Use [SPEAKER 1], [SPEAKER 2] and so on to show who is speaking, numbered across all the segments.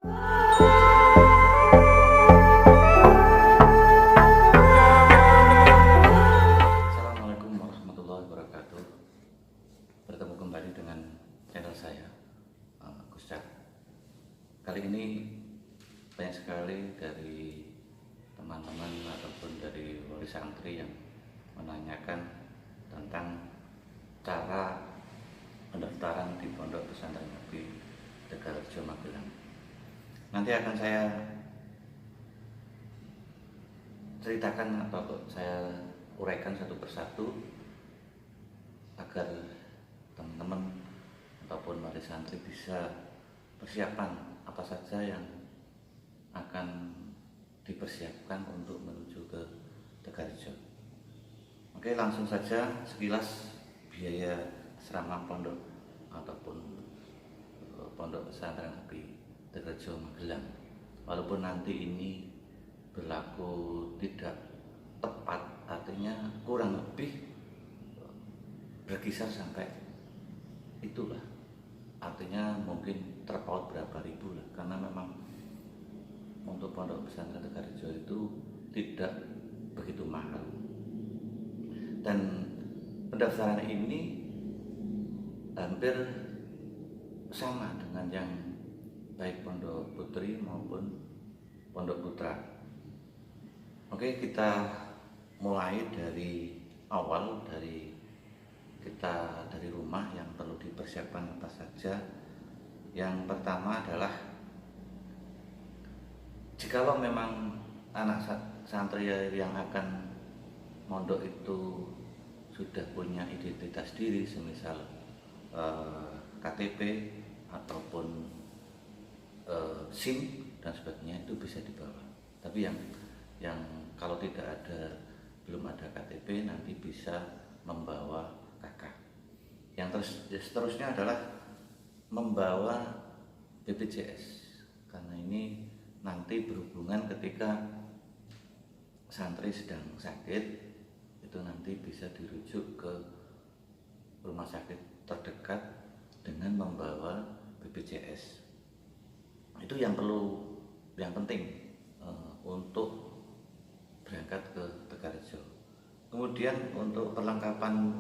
[SPEAKER 1] Assalamualaikum warahmatullahi wabarakatuh. Bertemu kembali dengan channel saya, Gus Cak. Kali ini banyak sekali dari teman-teman ataupun dari wali santri yang menanyakan tentang cara pendaftaran di Pondok Pesantren Nabi Tegalrejo Magelang. Nanti akan saya ceritakan atau saya uraikan satu persatu agar teman-teman ataupun wali santri bisa persiapan apa saja yang akan dipersiapkan untuk menuju ke Tegalrejo. Oke, langsung saja sekilas biaya asrama pondok ataupun Pondok Pesantren Nabi Tegalrejo Magelang. Walaupun nanti ini berlaku tidak tepat, artinya kurang lebih berkisar sampai itulah, artinya mungkin terpaut berapa ribu lah, karena memang untuk Pondok Pesantren Tegalrejo itu tidak begitu mahal. Dan pendaftaran ini hampir sama dengan yang baik Pondok Putri maupun Pondok Putra. Oke, kita mulai dari awal, dari rumah yang perlu dipersiapkan apa saja. Yang pertama adalah jikalau memang anak santri yang akan mondok itu sudah punya identitas diri, semisal KTP ataupun SIM dan sebagainya, itu bisa dibawa. Tapi yang kalau belum ada KTP, nanti bisa membawa KK. Yang seterusnya adalah membawa BPJS, karena ini nanti berhubungan ketika santri sedang sakit, itu nanti bisa dirujuk ke rumah sakit terdekat dengan membawa BPJS. Itu yang penting untuk berangkat ke Tegalrejo. Kemudian untuk perlengkapan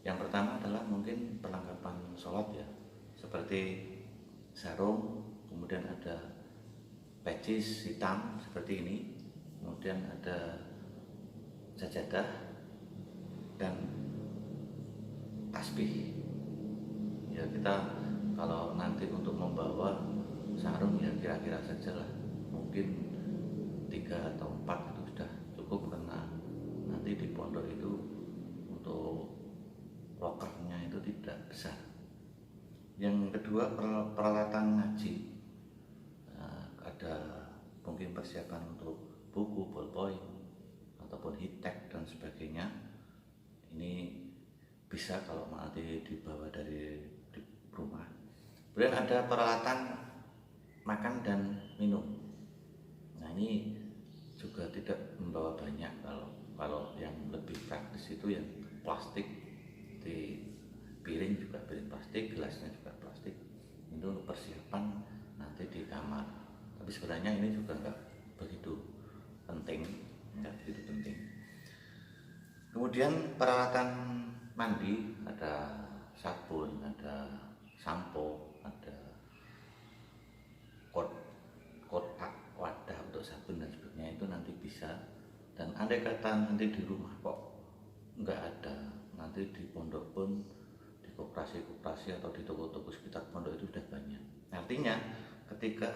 [SPEAKER 1] yang pertama adalah mungkin perlengkapan sholat ya, seperti sarung, kemudian ada peci hitam seperti ini, kemudian ada sajadah dan tasbih. Ya, kita kalau nanti untuk membawa sarung ya kira-kira sajalah, mungkin 3 atau 4 itu sudah cukup, karena nanti di pondok itu untuk lokernya itu tidak besar. Yang kedua, peralatan ngaji. Ada mungkin persiapan untuk buku, ballpoint ataupun hitek dan sebagainya. Ini bisa kalau nanti dibawa dari rumah. Kemudian ada peralatan makan dan minum. Nah, ini juga tidak membawa banyak. Kalau yang lebih praktis itu yang plastik, di piring juga piring plastik, gelasnya juga plastik. Itu untuk persiapan nanti di kamar. Tapi sebenarnya ini juga nggak begitu penting. Kemudian peralatan mandi, ada sabun, ada sampo, ada kotak wadah untuk sabun dan sebagainya, itu nanti bisa. Dan andai kata nanti di rumah kok nggak ada, nanti di pondok pun, di koperasi atau di toko-toko sekitar pondok itu sudah banyak. Artinya ketika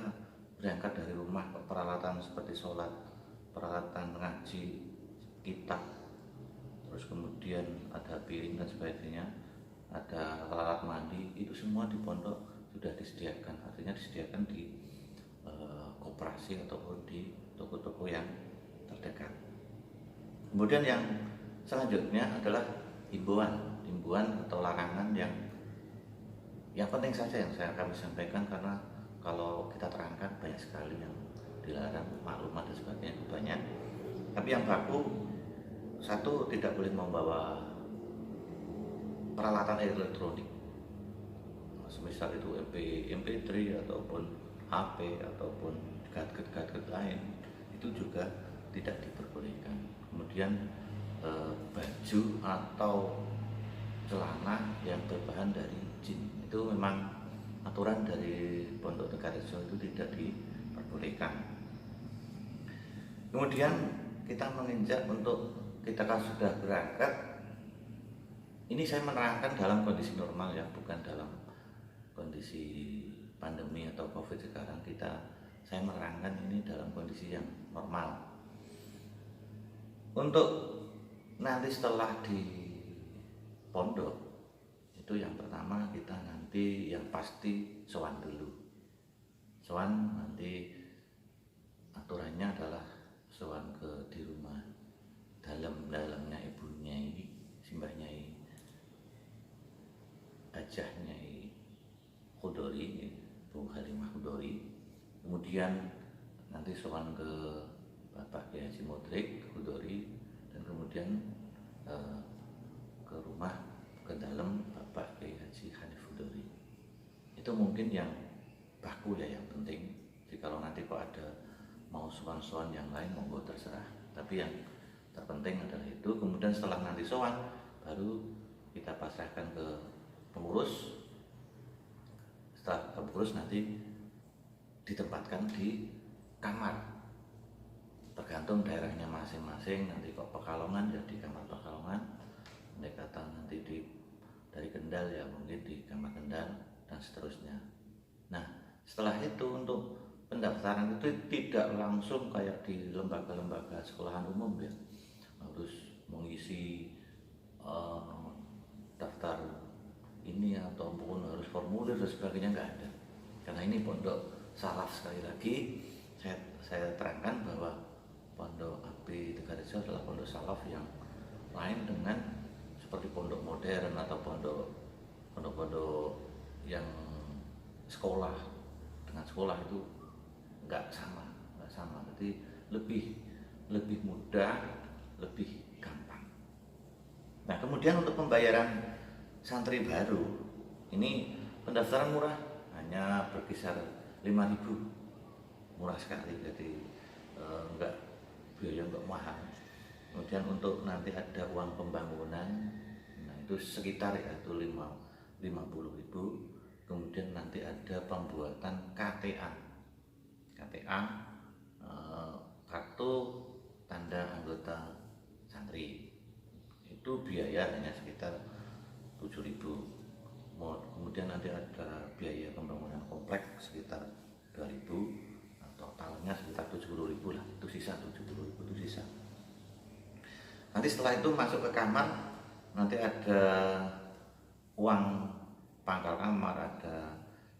[SPEAKER 1] berangkat dari rumah, peralatan seperti sholat, peralatan ngaji, kitab, terus kemudian ada piring dan sebagainya, ada alat mandi, itu semua di pondok sudah disediakan. Artinya disediakan di koperasi ataupun di toko-toko yang terdekat. Kemudian yang selanjutnya adalah himbauan atau larangan yang penting saja yang kami sampaikan, karena kalau kita terangkan banyak sekali yang dilarang, maklumat dan sebagainya banyak. Tapi yang baku, satu, tidak boleh membawa peralatan elektronik, semisal itu MP3 ataupun HP ataupun gadget-gadget lain itu juga tidak diperbolehkan. Kemudian baju atau celana yang berbahan dari jin itu memang aturan dari Pondok Tegarrejo itu tidak diperbolehkan. Kemudian kita menginjak untuk kita kan sudah berangkat. Ini saya menerangkan dalam kondisi normal ya, bukan dalam kondisi pandemi atau COVID sekarang. Saya menerangkan ini dalam kondisi yang normal. Untuk nanti setelah di pondok itu yang pertama kita nanti yang pasti sowan dulu. Sowan nanti aturannya adalah sowan di rumah dalamnya Ibu Nyai, Simbah Nyai Hajah Nyai Khudori, Bu Halimah Khudori. Kemudian nanti sowan ke Bapak Kiai Haji Mudrik Khudori, dan kemudian ke rumah ke dalam Bapak Kiai Haji Hanif Khudori. Itu mungkin yang baku ya, yang penting. Jadi kalau nanti kok ada mau sowan-sowan yang lain monggo terserah, tapi yang terpenting adalah itu. Kemudian setelah nanti sowan baru kita pasrahkan ke pengurus. Setelah pengurus nanti ditempatkan di kamar, tergantung daerahnya masing-masing. Nanti kok Pekalongan ya di kamar Pekalongan, kata nanti dari Kendal ya mungkin di kamar Kendal, dan seterusnya. Nah setelah itu untuk pendaftaran itu tidak langsung kayak di lembaga-lembaga sekolahan umum ya, harus mengisi daftar ini ataupun harus formulir dan sebagainya, nggak ada. Karena ini pondok salaf, sekali lagi saya terangkan bahwa Pondok AB Tegarrejo adalah pondok salaf yang lain dengan seperti pondok modern atau pondok-pondok yang sekolah. Dengan sekolah itu nggak sama, jadi lebih mudah, lebih gampang. Nah kemudian untuk pembayaran santri baru ini pendaftaran murah, hanya berkisar 5.000, murah sekali, jadi biaya nggak mahal. Kemudian untuk nanti ada uang pembangunan, nah itu sekitar ya itu 50.000. Kemudian nanti ada pembuatan KTA, kartu tanda anggota santri, itu biaya hanya sekitar 7.000. Kemudian nanti ada biaya pembangunan komplek sekitar 2.000, totalnya sekitar 70.000 lah, itu sisa 70.000 itu sisa. Nanti setelah itu masuk ke kamar, nanti ada uang pangkal kamar, ada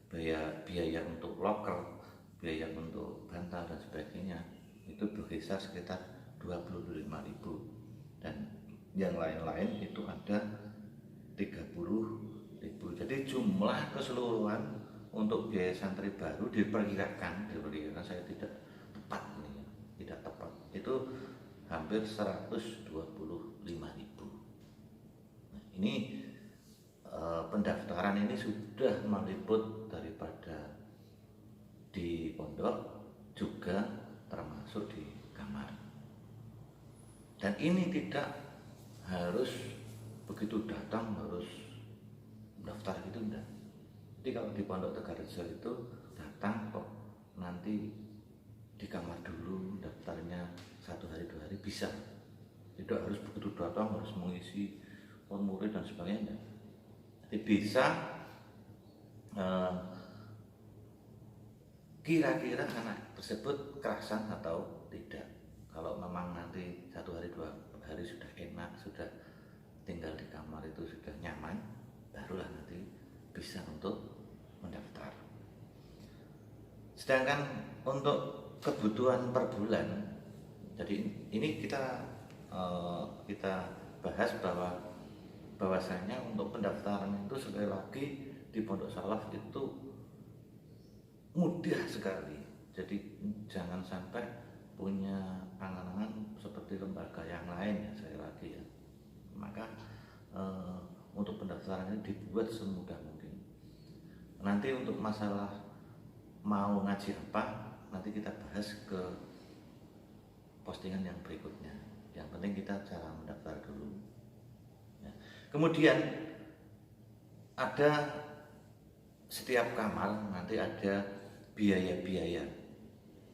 [SPEAKER 1] biaya untuk loker, biaya untuk bantal dan sebagainya, itu berkisar sekitar 25.000, dan yang lain-lain itu ada 30.000. Jadi jumlah keseluruhan untuk biaya santri baru diperkirakan saya tidak tepat ini, tidak tepat, itu hampir 125.000. Nah, ini pendaftaran ini sudah meliput daripada di pondok juga termasuk di kamar. Dan ini tidak harus begitu datang harus daftar gitu, enggak. Jadi kalau di Pondok Tegarrejo itu datang kok nanti di kamar dulu daftarnya 1 hari 2 hari bisa. Tidak harus begitu datang harus mengisi formulir dan sebagainya. Jadi bisa kira-kira anak tersebut kerasan atau tidak. Kalau memang nanti 1 hari 2 hari sudah enak, sudah tinggal di kamar itu sudah nyaman, barulah nanti bisa untuk mendaftar. Sedangkan untuk kebutuhan per bulan, jadi ini kita bahas bahwasanya untuk pendaftaran itu sekali lagi di Pondok Salaf itu mudah sekali. Jadi jangan sampai punya angan-angan seperti lembaga yang lain ya, sekali lagi ya. Maka untuk pendaftaran ini dibuat semudah mungkin. Nanti untuk masalah mau ngaji apa nanti kita bahas ke postingan yang berikutnya. Yang penting kita cara mendaftar dulu ya. Kemudian ada setiap kamar nanti ada biaya-biaya,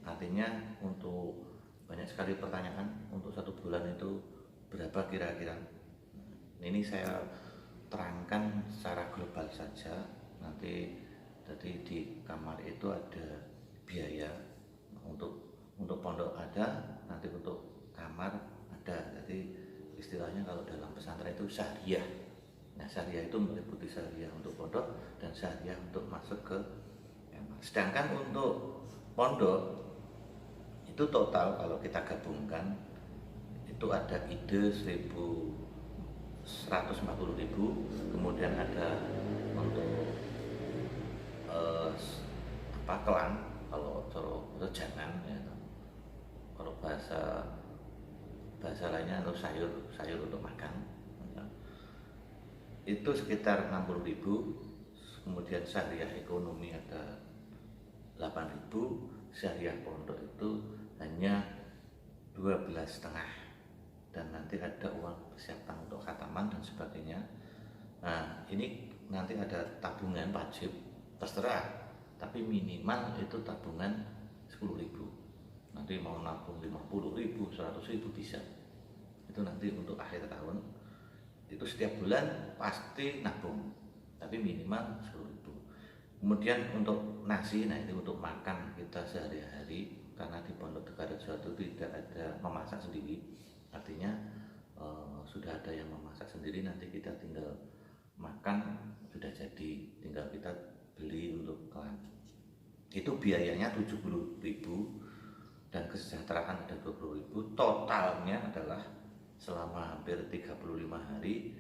[SPEAKER 1] artinya untuk banyak sekali pertanyaan untuk 1 bulan itu berapa kira-kira. Ini saya terangkan secara global saja. Nanti jadi di kamar itu ada biaya untuk pondok ada, nanti untuk kamar ada. Jadi istilahnya kalau dalam pesantren itu syariah. Nah, syariah itu meliputi syariah untuk pondok dan syariah untuk masuk ke kamar. Sedangkan untuk pondok itu total kalau kita gabungkan itu ada ide 1.140.000, kemudian ada untuk kelang kalau jangan ya, kalau bahasa lainnya atau sayur untuk makan ya. Itu sekitar 60.000. Kemudian syariah ekonomi ada 8.000, syariah pondok itu hanya 12,5, dan nanti ada uang persiapan untuk khataman dan sebagainya. Nah, ini nanti ada tabungan wajib, terserah, tapi minimal itu tabungan 10.000. Nanti mau nabung 50.000, 100.000 bisa. Itu nanti untuk akhir tahun. Itu setiap bulan pasti nabung, tapi minimal 10.000. Kemudian untuk nasi, nah itu untuk makan kita sehari-hari, karena di Pondok Tegarejo itu tidak ada memasak sendiri, artinya sudah ada yang memasak sendiri, nanti kita tinggal makan sudah jadi, tinggal kita beli untuk kelan. Itu biayanya 70.000 dan kesejahteraan ada 20.000. Totalnya adalah selama hampir 35 hari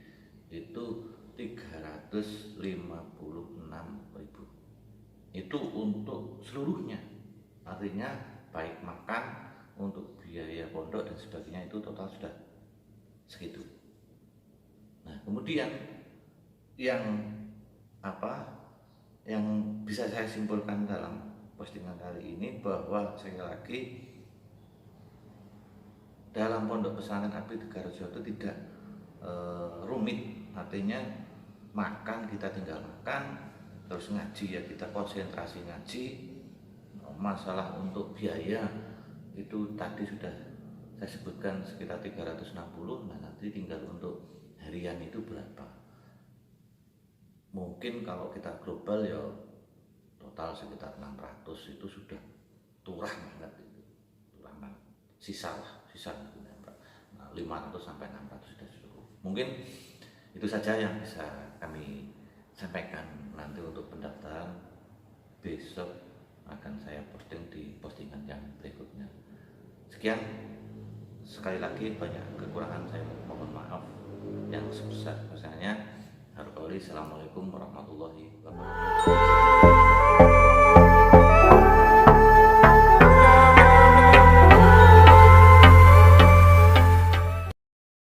[SPEAKER 1] itu 356.000. Itu untuk seluruhnya, artinya baik makan, untuk biaya pondok dan sebagainya, itu total sudah segitu. Nah, kemudian yang bisa saya simpulkan dalam postingan kali ini bahwa sekali lagi dalam pondok pesantren Abdi Tegarejo itu tidak rumit, artinya makan kita tinggal makan, terus ngaji ya kita konsentrasi ngaji. Masalah untuk biaya itu tadi sudah saya sebutkan sekitar 360. Nah, nanti tinggal untuk harian itu berapa. Mungkin kalau kita global ya total sekitar 600, itu sudah turah banget itu. Turah banget. Sisa 500 sampai 600 sudah cukup. Mungkin itu saja yang bisa kami sampaikan. Nanti untuk pendaftaran besok akan saya posting di postingan yang berikutnya. Sekian, sekali lagi banyak kekurangan saya mohon maaf yang sebesar-besarnya. Assalamualaikum warahmatullahi wabarakatuh.